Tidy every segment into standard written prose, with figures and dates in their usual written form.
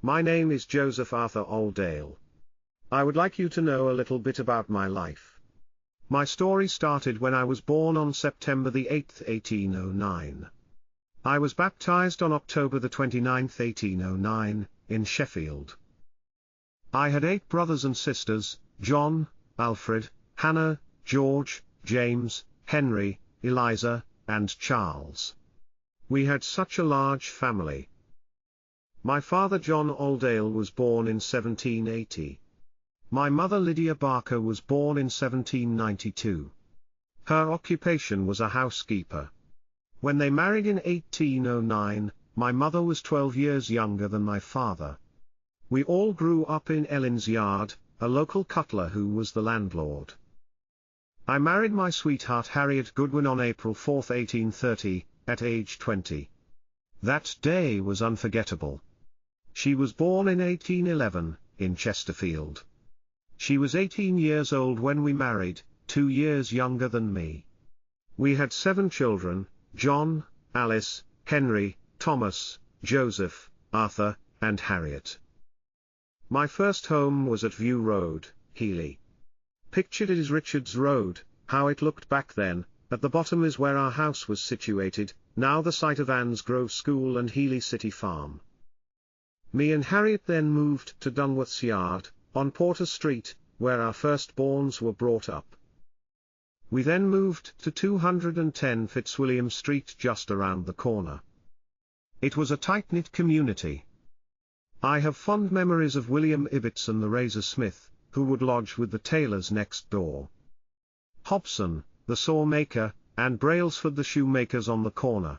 My name is Joseph Arthur Oldale. I would like you to know a little bit about my life. My story started when I was born on September the 8th, 1809. I was baptized on October the 29th, 1809, in Sheffield. I had 8 brothers and sisters: John, Alfred, Hannah, George, James, Henry, Eliza, and Charles. We had such a large family. My father John Oldale was born in 1780. My mother Lydia Barker was born in 1792. Her occupation was a housekeeper. When they married in 1809, my mother was 12 years younger than my father. We all grew up in Ellins Yard, a local cutler who was the landlord. I married my sweetheart Harriet Goodwin on April 4, 1830, at age 20. That day was unforgettable. She was born in 1811, in Chesterfield. She was 18 years old when we married, 2 years younger than me. We had 7 children: John, Alice, Henry, Thomas, Joseph, Arthur, and Harriet. My first home was at View Road, Heeley. Pictured it is Richard's Road, how it looked back then. At the bottom is where our house was situated, now the site of Anne's Grove School and Heeley City Farm. Me and Harriet then moved to Dungworth Yard, on Porter Street, where our firstborns were brought up. We then moved to 210 Fitzwilliam Street, just around the corner. It was a tight-knit community. I have fond memories of William Ibbotson the razor-smith, who would lodge with the tailors next door. Hobson, the saw-maker, and Brailsford the shoemakers on the corner.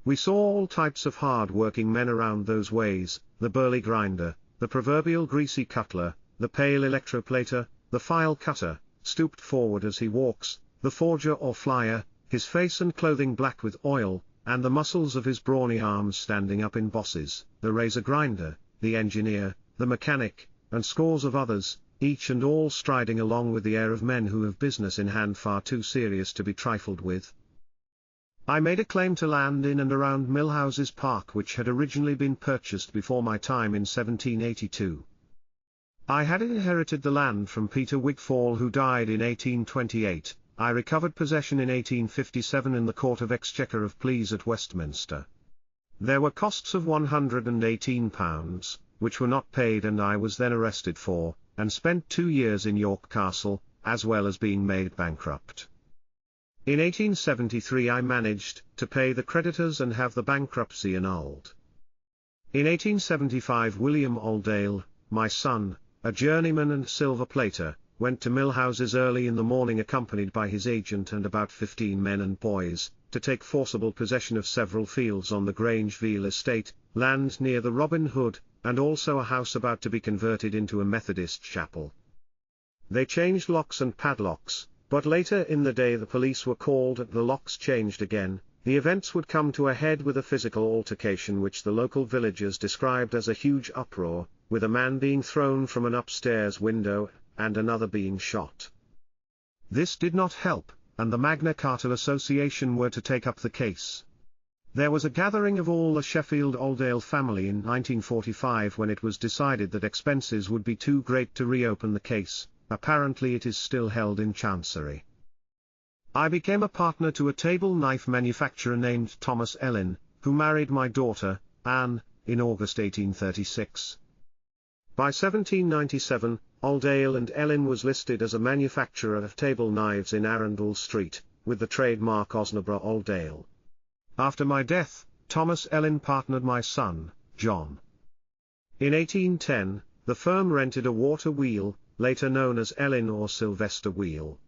We saw all types of hard-working men around those ways: the burly grinder, the proverbial greasy cutler, the pale electroplater, the file cutter, stooped forward as he walks, the forger or flyer, his face and clothing black with oil, and the muscles of his brawny arms standing up in bosses, the razor grinder, the engineer, the mechanic, and scores of others, each and all striding along with the air of men who have business in hand far too serious to be trifled with. I made a claim to land in and around Millhouses Park, which had originally been purchased before my time in 1782. I had inherited the land from Peter Wigfall, who died in 1828. I recovered possession in 1857 in the Court of Exchequer of Pleas at Westminster. There were costs of £118, which were not paid, and I was then arrested for, and spent 2 years in York Castle, as well as being made bankrupt. In 1873 I managed to pay the creditors and have the bankruptcy annulled. In 1875 William Oldale, my son, a journeyman and silver plater, went to Millhouses early in the morning accompanied by his agent and about 15 men and boys, to take forcible possession of several fields on the Grangeville estate, land near the Robin Hood, and also a house about to be converted into a Methodist chapel. They changed locks and padlocks, but later in the day the police were called and the locks changed again. The events would come to a head with a physical altercation which the local villagers described as a huge uproar, with a man being thrown from an upstairs window, and another being shot. This did not help, and the Magna Carta Association were to take up the case. There was a gathering of all the Sheffield Oldale family in 1945 when it was decided that expenses would be too great to reopen the case. Apparently it is still held in Chancery. I became a partner to a table knife manufacturer named Thomas Ellin, who married my daughter, Anne, in August 1836. By 1797, Oldale and Ellin was listed as a manufacturer of table knives in Arundel Street, with the trademark Osnaborough Oldale. After my death, Thomas Ellin partnered my son, John. In 1810, the firm rented a water wheel, later known as Ellin or Sylvester wheel.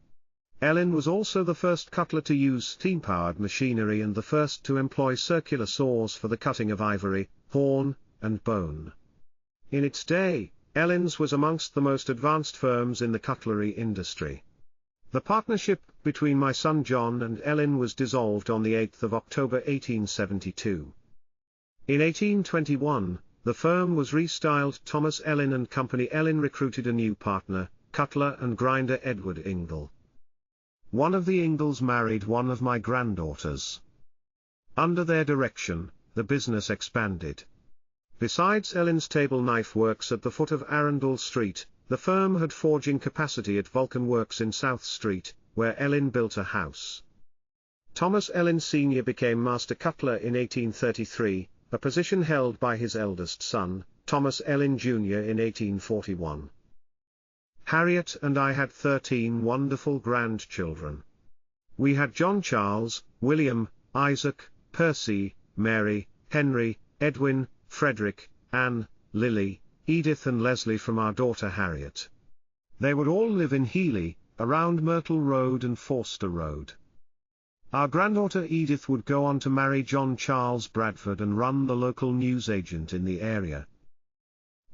Ellin was also the first cutler to use steam-powered machinery and the first to employ circular saws for the cutting of ivory, horn, and bone. In its day, Ellin's was amongst the most advanced firms in the cutlery industry. The partnership between my son John and Ellin was dissolved on the 8th of October 1872. In 1821, the firm was restyled Thomas Ellin and Company. Ellin recruited a new partner, cutler and grinder Edward Ingle. One of the Ingles married one of my granddaughters. Under their direction, the business expanded. Besides Ellins Table Knife Works at the foot of Arundel Street, the firm had forging capacity at Vulcan Works in South Street, where Ellin built a house. Thomas Ellin Sr. became Master Cutler in 1833, a position held by his eldest son, Thomas Ellin Jr. in 1841. Harriet and I had 13 wonderful grandchildren. We had John Charles, William, Isaac, Percy, Mary, Henry, Edwin, Frederick, Anne, Lily, Edith and Leslie from our daughter Harriet. They would all live in Heeley, around Myrtle Road and Forster Road. Our granddaughter Edith would go on to marry John Charles Bradford and run the local newsagent in the area.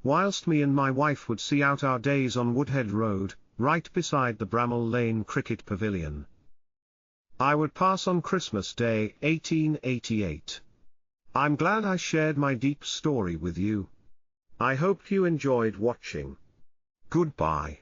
Whilst me and my wife would see out our days on Woodhead Road, right beside the Bramall Lane Cricket Pavilion. I would pass on Christmas Day 1888. I'm glad I shared my deep story with you. I hope you enjoyed watching. Goodbye.